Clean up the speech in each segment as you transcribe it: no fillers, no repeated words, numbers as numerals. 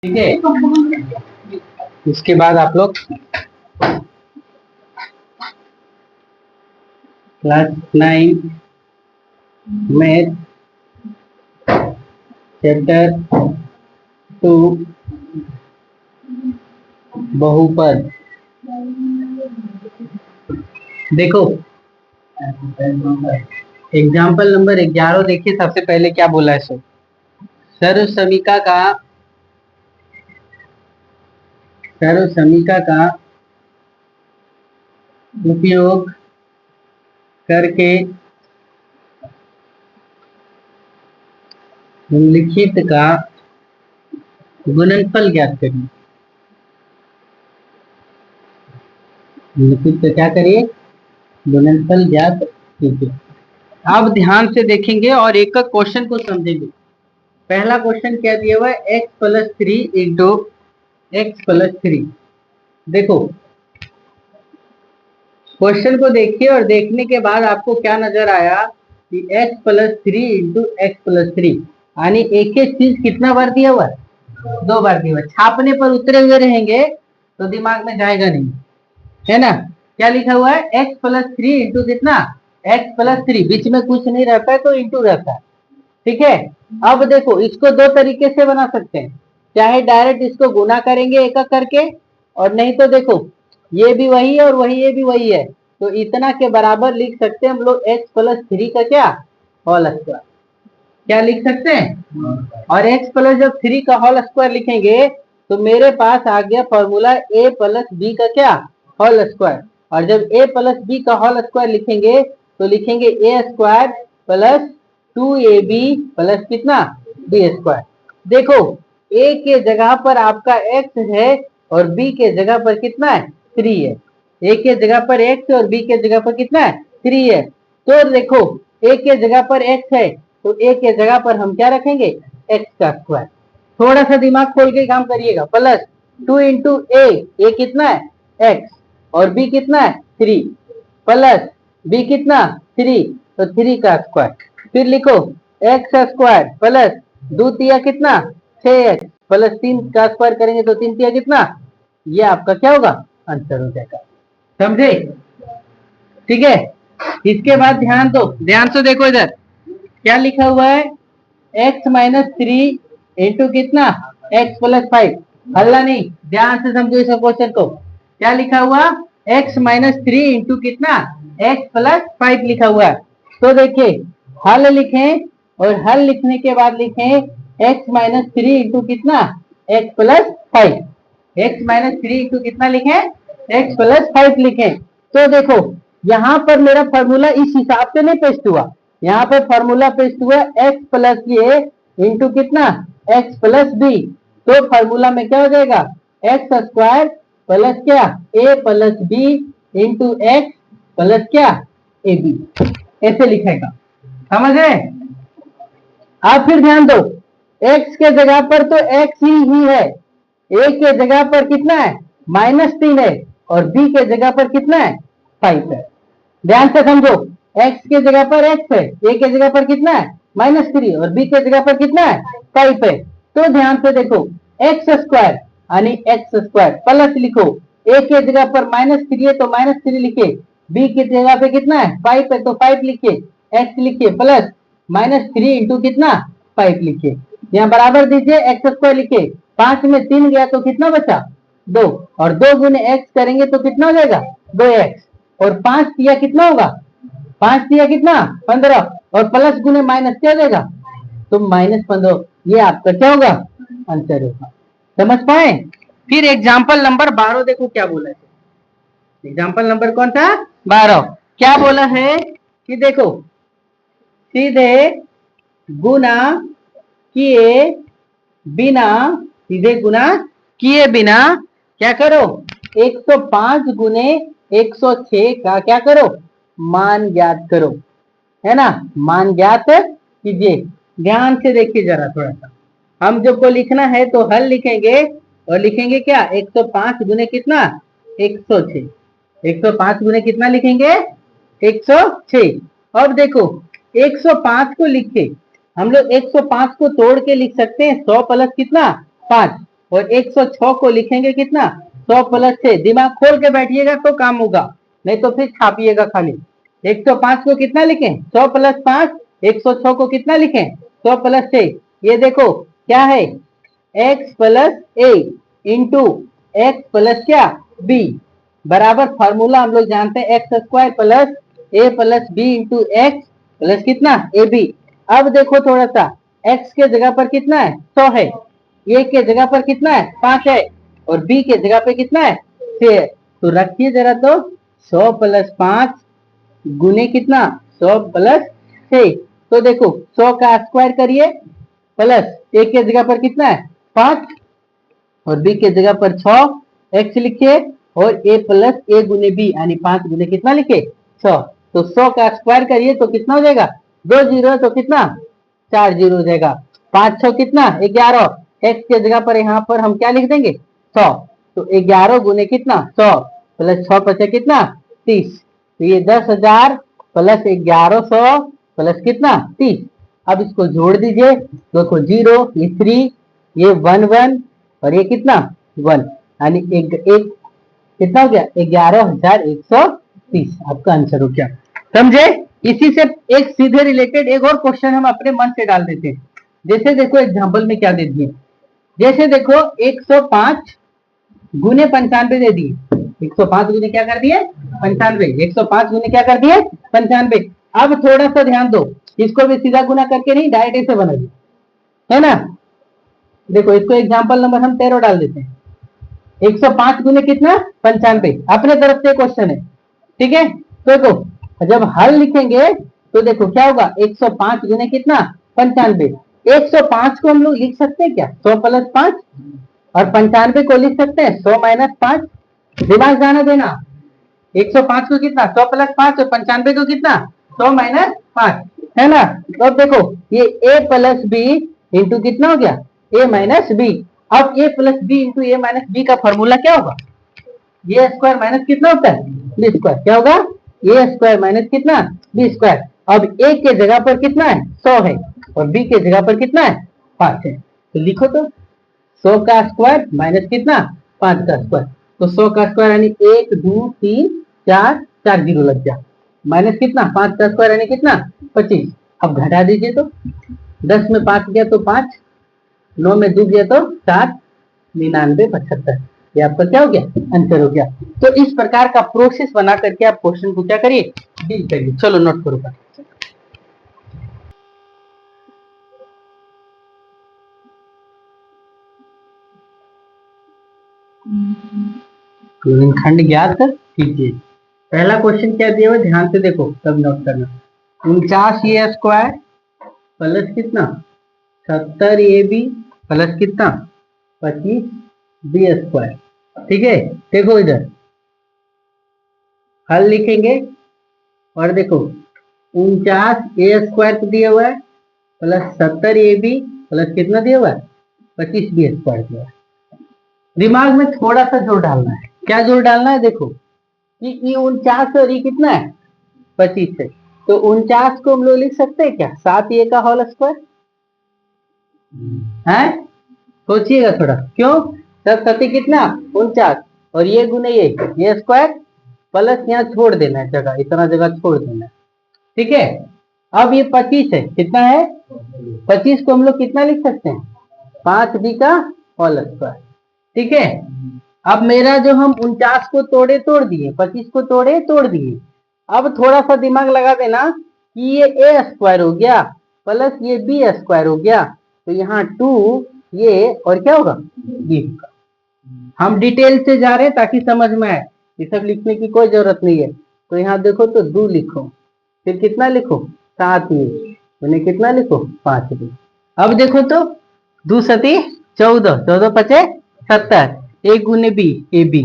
ठीक है। इसके बाद आप लोग क्लास 9 मैथ चैप्टर 2 बहुपद देखो। एग्जाम्पल नंबर 11 देखिए। सबसे पहले क्या बोला है सो सर्व समीका का उपयोग करके निम्नलिखित का गुणनफल ज्ञात करिए। निम्नलिखित का क्या करिए? गुणनफल ज्ञात कीजिए। आप ध्यान से देखेंगे और एक एक क्वेश्चन को समझेंगे। पहला क्वेश्चन क्या दिया हुआ है? x plus 3 into x plus 3। देखो क्वेश्चन को देखिए और देखने के बाद आपको क्या नजर आया कि x plus 3 into x plus 3 यानी एक एक चीज कितना बार दिया हुआ है? 2 बार दिया हुआ है। छापने पर उतरे हुए रहेंगे तो दिमाग में जाएगा नहीं, है ना। क्या लिखा हुआ है? x प्लस 3 इंटू कितना? x plus 3। बीच में कुछ नहीं रहता है तो इंटू रहता है। ठीक है। अब देखो इसको दो तरीके से बना सकते हैं। चाहे डायरेक्ट इसको गुना करेंगे एक एक करके, और नहीं तो देखो ये भी वही है और वही ये भी वही है, तो इतना के बराबर लिख सकते हैं हम लोग x प्लस 3 का क्या होल स्क्वायर। क्या लिख सकते हैं? और x प्लस जब 3 का होल स्क्वायर लिखेंगे तो मेरे पास आ गया फॉर्मूला a प्लस बी का क्या होल स्क्वायर। और जब a प्लस बी का होल स्क्वायर लिखेंगे तो लिखेंगे a square plus 2ab plus कितना b स्क्वायर। देखो a के जगह पर आपका x है और b के जगह पर कितना है? 3 है। a के जगह पर x और b के जगह पर कितना है? 3 है। तो देखो a के जगह पर x है तो a के जगह पर हम क्या रखेंगे? x का स्क्वायर। थोड़ा सा दिमाग खोल के काम करिएगा। प्लस 2 इंटू ए कितना है? x और b कितना है? 3 प्लस b कितना? 3 तो 3 का स्क्वायर। फिर लिखो x स्क्वायर प्लस 2 तिया कितना? 6x प्लस 3 का स्क्वायर करेंगे तो 3 तिया कितना? ये आपका क्या होगा? आंसर हो जाएगा। समझे? ठीक है। इसके बाद ध्यान से देखो इधर क्या लिखा हुआ है? x माइनस 3 इंटू कितना? x plus 5। हल्ला नहीं, ध्यान से समझो इस क्वेश्चन को। क्या लिखा हुआ? x माइनस 3 इंटू कितना? x प्लस 5 लिखा हुआ है। तो देखिए हल लिखें और हल लिखने के बाद लिखें x माइनस 3 इंटू कितना? x plus 5। x minus 3 into कितना लिखें? x प्लस 5 लिखें। तो देखो यहाँ पर मेरा फॉर्मूला इस हिसाब से नहीं पेस्ट हुआ। यहाँ पर फॉर्मूला पेस्ट हुआ x प्लस ए इंटू कितना? x plus b. तो फॉर्मूला में क्या हो जाएगा? एक्स स्क्वायर प्लस क्या? A plus B into x plus क्या? A b. ऐसे लिखेगा। समझ रहे? आप फिर ध्यान दो, x के जगह पर तो x ही है। a के जगह पर कितना है? -3 है और b के जगह पर कितना है? 5 है। ध्यान से समझो, x के जगह पर x है, a के जगह पर कितना है? -3 और b के जगह पर कितना है? 5 है। तो ध्यान से देखो एक्स स्क्वायर यानी एक्स स्क्वायर प्लस लिखो a के जगह पर -3 है तो -3 लिखे, b की जगह पे कितना है? 5 है तो 5 लिखिए, x लिखिए प्लस -3 इंटू कितना? 5 लिखिए। यहाँ बराबर दीजिए एक्स स्क्वायर लिखिए, 5 में 3 गया तो कितना बचा? 2 और 2 गुने x करेंगे तो कितना हो जाएगा? 2x और 5 दिया कितना होगा? 5 दिया कितना? 15 और प्लस गुने माइनस क्या हो जाएगा? तो -15। ये आपका क्या होगा? आंसर होगा। समझ पाए? फिर एग्जाम्पल नंबर 12 देखो क्या बोला है। एग्जाम्पल नंबर कौन था? 12। क्या बोला है कि देखो सीधे गुना किए बिना, सीधे गुना किए बिना क्या करो? 105 गुने 106 का क्या करो? मान ज्ञात करो, है ना। मान ज्ञात कीजिए। ध्यान से देखिए जरा थोड़ा सा। हम जब को लिखना है तो हल लिखेंगे और लिखेंगे क्या? 105 गुने कितना? 106। 105 गुने कितना लिखेंगे? 106। अब देखो 105 को लिखे हम लोग 105 को तोड़ के लिख सकते हैं 100 प्लस कितना? 5। और 106 को लिखेंगे कितना 100 प्लस 6। दिमाग खोल के बैठिएगा तो काम होगा, नहीं तो फिर छापिएगा खाली। 105 को कितना लिखें 100 प्लस 5, 106 को कितना लिखें 100 प्लस 6। ये देखो क्या है x plus a into x plus क्या बी बराबर फॉर्मूला हम लोग जानते हैं x square plus a plus B into x plus कितना ए बी। अब देखो थोड़ा सा x के जगह पर कितना है 100 है, a के जगह पर कितना है 5 है और b के जगह पे कितना है 6 है। तो रखिए जरा तो 100 प्लस 5 गुने कितना 100 प्लस 6। तो देखो 100 का स्क्वायर करिए प्लस a के जगह पर कितना है 5 और b के जगह पर 6 x लिखिए और a प्लस a गुने b यानी 5 गुने कितना लिखे 100। तो 100 का स्क्वायर करिए तो कितना हो जाएगा 2 जीरो तो कितना 4 जीरो हो जाएगा। 5 6 कितना 11, x के जगह पर यहाँ पर हम क्या लिख देंगे 100। तो 11 गुने कितना 100 प्लस 6 बचे कितना 30। तो ये 10,000 प्लस 1100 प्लस कितना 30। अब इसको जोड़ दीजिए, देखो 0 ये 3 ये 1 1 और ये कितना 1 यानी एक कितना हो गया 11,130 आपका आंसर हो गया। समझे। इसी से एक सीधे रिलेटेड एक और क्वेश्चन हम अपने मन से डाल देते हैं। जैसे देखो एग्जांपल में क्या दे दिए, जैसे देखो 105 गुने 95 दे दिए। 105 गुने क्या कर दिए 95, 105 गुने क्या कर दिए 95। अब थोड़ा सा ध्यान दो, इसको भी सीधा गुना करके नहीं डायरेक्ट ऐसे बना दिया है ना। देखो इसको एग्जांपल नंबर हम 13 डाल देते हैं। 105 गुने कितना 95 अपने तरफ से क्वेश्चन है, ठीक है। तो देखो जब हल लिखेंगे तो देखो क्या होगा 105 गुने कितना 95। 105 को हम लोग लिख सकते हैं क्या 100 प्लस 5 और 95 को लिख सकते हैं 100 माइनस 5। दिमाग जाना देना। 105 को कितना 100 प्लस 5 और 95 को कितना 100 माइनस 5 है ना। तो अब देखो ये a प्लस बी इंटू कितना हो गया a माइनस बी। अब a plus B into A minus B का फॉर्मूला क्या होगा ए स्क्वायर माइनस कितना होता है बी स्क्वायर। क्या होगा ए स्क्वायर माइनस कितना बी स्क्वायर। अब a के जगह पर कितना है 100 है और b के जगह पर कितना है 5 है। तो लिखो तो 100 का स्क्वायर माइनस कितना 5 का स्क्वायर। तो 100 का स्क्वायर यानी 1 2 3 4 4 जीरो लग गया माइनस कितना 5 का स्क्वायर यानी कितना 25। अब घटा दीजिए तो 10 में 5 गया तो 5, 9 में 2 गया तो 7, 99 75। ये आपका क्या हो गया आंसर हो गया। तो इस प्रकार का प्रोसेस बना करके आप क्वेश्चन को क्या करिए डील करिए। चलो नोट करो। खंड ज्ञात कीजिए। पहला क्वेश्चन क्या दिया हुआ ध्यान से देखो तब नोट करना। 49 ए स्क्वायर प्लस कितना 70 ए बी प्लस कितना 25 बी स्क्वायर। ठीक है देखो इधर हल लिखेंगे और देखो 49 ए स्क्वायर दिया हुआ है प्लस 70 ए बी प्लस कितना दिया हुआ है 25 बी स्क्वायर दिया है। दिमाग में थोड़ा सा जोर डालना है। क्या जोर डालना है देखो कि ये 49 और ये कितना है 25 है। तो 49 को हम लोग लिख सकते हैं क्या 7 ए का होल स्क्वायर है। सोचिएगा थोड़ा क्यों 7 कितना 49 और ये गुने ये स्क्वायर प्लस यहाँ छोड़ देना है जगह, इतना जगह छोड़ देना है। ठीक है। अब ये 25 है कितना है 25 को हम लोग कितना लिख सकते हैं 5 बी का होल स्क्वायर। ठीक है। अब मेरा जो हम 49 को तोड़ दिए 25 को तोड़ दिए। अब थोड़ा सा दिमाग लगा देना कि ये ए स्क्वायर हो गया प्लस ये बी स्क्वायर हो गया। तो यहाँ 2 ये और क्या होगा बी होगा। हम डिटेल से जा रहे हैं ताकि समझ में आए, ये सब लिखने की कोई जरूरत नहीं है। तो यहाँ देखो तो 2 लिखो फिर कितना लिखो 7 में कितना लिखो 5 बी। अब देखो तो 2 सती 14, 14 पचे 70 एक गुने बी ए बी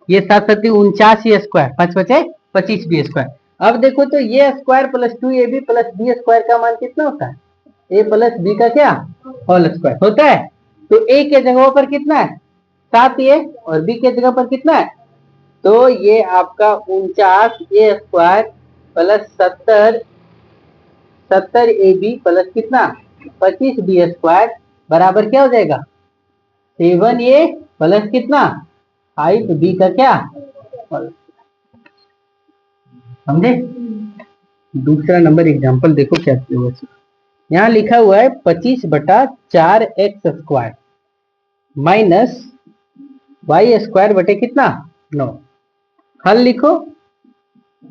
ये 7 सती 49 ए स्क्वायर 5 बचे 25 बी स्क्वायर। अब देखो तो ये square plus 2 A B plus B square का मान कितना होता है ए प्लस बी का क्या होल स्क्वायर होता है। तो ए के जगह पर कितना है 7 ए और बी के जगह पर कितना है। तो ये आपका 49 a square plus 70 a B plus कितना 25 बी स्क्वायर बराबर क्या हो जाएगा 7a प्लस कितना 5b का क्या समझे। दूसरा नंबर एग्जांपल देखो क्या किया हुआ है। यहाँ लिखा हुआ है 25/4x² माइनस वाई स्क्वायर बटे कितना 9। हल लिखो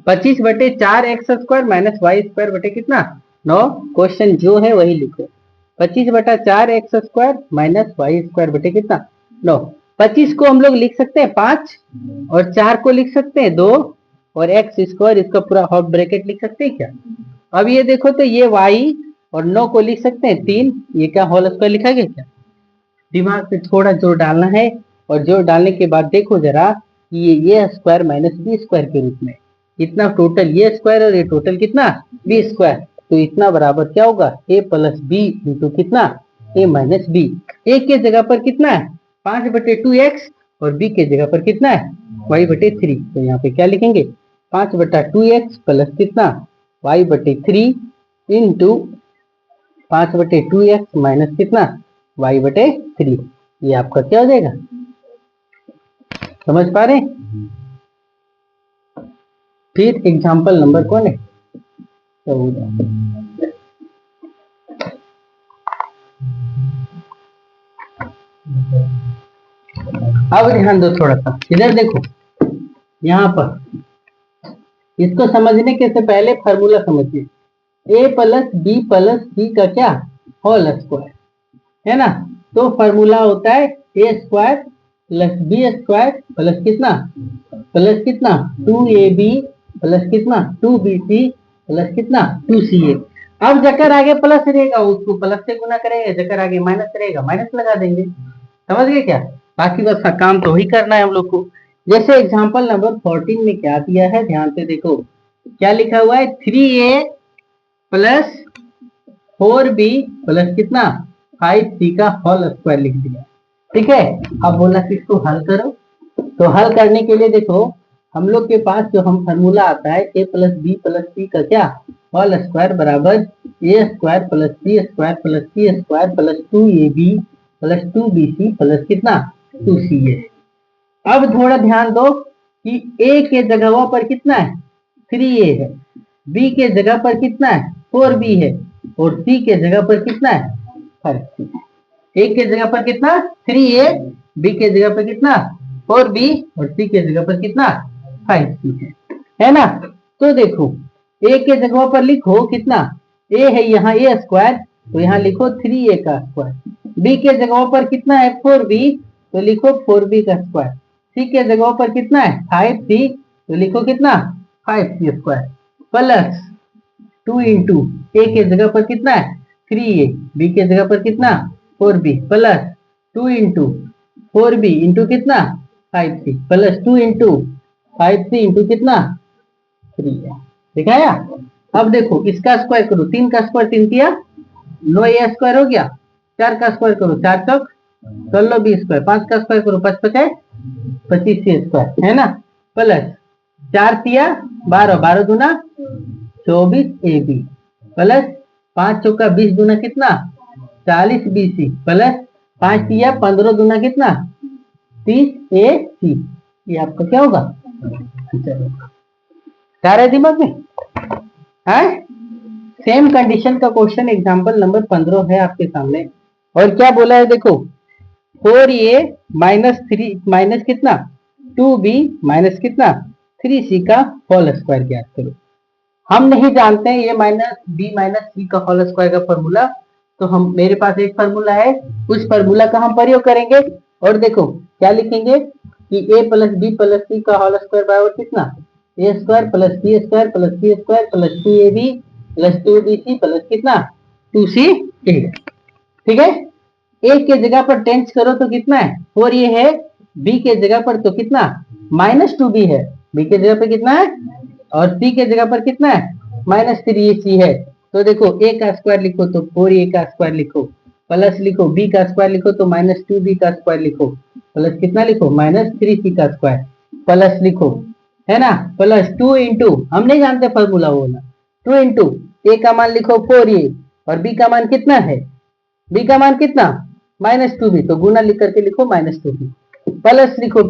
25/4x² माइनस वाई स्क्वायर बटे कितना 9। क्वेश्चन जो है वही लिखो 25/4x² माइनस वाई स्क्वायर बटे कितना 9। 25 को हम लोग लिख सकते हैं 5 और 4 को लिख सकते हैं 2 और x स्क्वायर इसका पूरा हाफ ब्रैकेट लिख सकते हैं क्या। अब ये देखो तो ये y और 9 को लिख सकते हैं 3, ये क्या होल स्क्वायर लिखा गया क्या। दिमाग से थोड़ा जोर डालना है और जोर डालने के बाद देखो जरा ये स्क्वायर माइनस बी स्क्वायर के रूप में इतना टोटल ये स्क्वायर और ये टोटल कितना बी स्क्वायर, तो इतना बराबर क्या होगा a प्लस बी इंटू कितना a माइनस बी। ए के जगह पर कितना है 5/2x और b के जगह पर कितना है y/3, तो यहाँ पे क्या लिखेंगे 5/2x प्लस कितना y/3 इंटू 5/2x माइनस कितना y/3, ये आपका क्या हो जाएगा समझ पा रहे हैं। फिर एग्जाम्पल नंबर कौन है 14। अब ध्यान दो थोड़ा सा इधर देखो, यहाँ पर इसको समझने के से पहले फार्मूला समझिए a प्लस बी का क्या होल स्क्वायर है ना। तो फार्मूला होता है a square plus B square plus कितना 2ab प्लस कितना 2bc प्लस कितना 2ca। अब जकर आगे प्लस रहेगा उसको प्लस से गुना करेंगे, जकर आगे माइनस रहेगा माइनस लगा देंगे, समझ गए क्या। बाकी बस काम तो ही करना है हम लोग को। जैसे एग्जांपल नंबर 14 में क्या दिया है ध्यान से देखो, क्या लिखा हुआ है 3a प्लस 4b प्लस कितना 5c का होल स्क्वायर लिख दिया, ठीक है। अब बोला कि इसको हल करो, तो हल करने के लिए देखो हम लोग के पास जो हम फार्मूला आता है a plus B plus C का क्या होल स्क्वायर बराबर a square plus B square plus C square plus 2ab plus 2bc plus कितना 2ca। अब थोड़ा ध्यान दो कि a के जगह पर कितना है 3a है, b के जगह पर कितना है 4b है और c के जगह पर कितना है 5c। a के जगह पर कितना 3a, b के जगह पर कितना 4b और c के जगह पर कितना 5c है ना। तो देखो a के जगह पर लिखो कितना a है यहाँ a स्क्वायर, तो यहाँ लिखो 3a का स्क्वायर। b के जगह पर कितना है 4b, तो लिखो 4b का स्क्वायर। c के जगह पर कितना है 5c, तो लिखो कितना 5c square plus 2 into a के जगह पर कितना है 3a, b के जगह पर कितना 4b plus 2 into 4b into कितना 5c plus 2 into 5c into कितना 3a। दिखाया। अब देखो इसका स्क्वायर करो, 3 का स्क्वायर 3 किया 9a स्क्वायर हो गया, 4 का स्क्वायर करो 4 चौक 16 b स्क्वायर, 5 का स्क्वायर करो 5 पचे 25c स्क्वायर है ना, प्लस 4 तिया 12, 12 दूना 24ab प्लस 5 चौका 20 दूना कितना 40bc प्लस 5 तिया 15 दूना कितना 30ac। ये आपका क्या होगा क्या रहे दिमाग में है। सेम कंडीशन का क्वेश्चन एग्जांपल नंबर 15 है आपके सामने, और क्या बोला है देखो 4a माइनस 3 माइनस कितना 2b माइनस कितना 3c का होल स्क्वायर ज्ञात करो। हम नहीं जानते हैं ये माइनस b माइनस सी का होल स्क्वायर का फॉर्मूला, तो हम मेरे पास एक फार्मूला है उस फार्मूला का हम प्रयोग करेंगे। और देखो क्या लिखेंगे कि a plus B plus C का होल स्क्वायर बराबर कितना a square plus B square plus C square plus 2ab plus 2bc plus कितना 2ca, ठीक है। a के जगह पर टेंस करो तो कितना है 4a है, b के जगह पर तो कितना माइनस 2b है, b के जगह पर कितना है और c के जगह पर कितना है माइनस 3ac है। तो देखो a का स्क्वायर लिखो तो 4a का स्क्वायर लिखो, प्लस लिखो b का स्क्वायर लिखो तो माइनस 2b का स्क्वायर लिखो, प्लस कितना लिखो माइनस 3c का स्क्वायर, प्लस लिखो है ना, प्लस 2 इंटू हम नहीं जानते फॉर्मूला वो ना 2 इंटू a का मान लिखो 4a और b का मान कितना है, b का मान कितना -2b, तो गुना लिख करके लिखो -2b, प्लस लिखो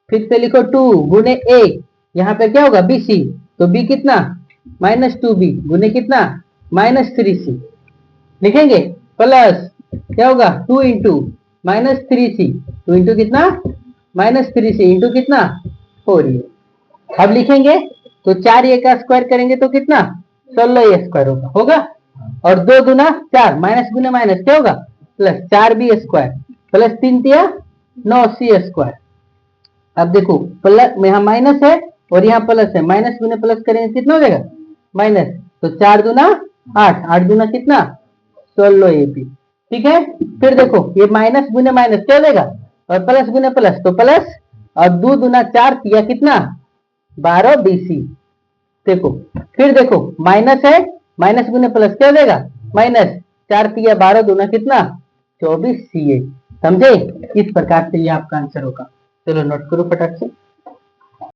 फिर से लिखो 2 गुने a, यहाँ पे क्या होगा bc, तो b कितना -2b गुने कितना -3c, लिखेंगे प्लस क्या होगा 2 इंटू -3c, 2 इंटू कितना -3c इंटू कितना 4a। अब लिखेंगे तो 4a का स्क्वायर करेंगे तो कितना 16a स्क्वायर होगा, और 2 दूना 4, माइनस गुने माइनस क्या होगा प्लस 4b स्क्वायर प्लस 3 तिया 9c स्क्वायर। अब देखो प्लस में यहाँ माइनस है और यहाँ प्लस है, माइनस गुने प्लस करेंगे कितना हो जाएगा माइनस, तो 4 दूना 8, 8 दूना कितना 16ab, ठीक है। फिर देखो ये माइनस गुने माइनस क्या हो जाएगा और प्लस गुने प्लस तो प्लस, और 2 दूना 4 तिया कितना 12 bc, देखो फिर देखो माइनस है, माइनस गुने प्लस क्या हो जाएगा माइनस, 4 तिया 12 दूना कितना 24 ca, समझे। इस प्रकार से ये आपका आंसर होगा। चलो नोट करो फटाक से।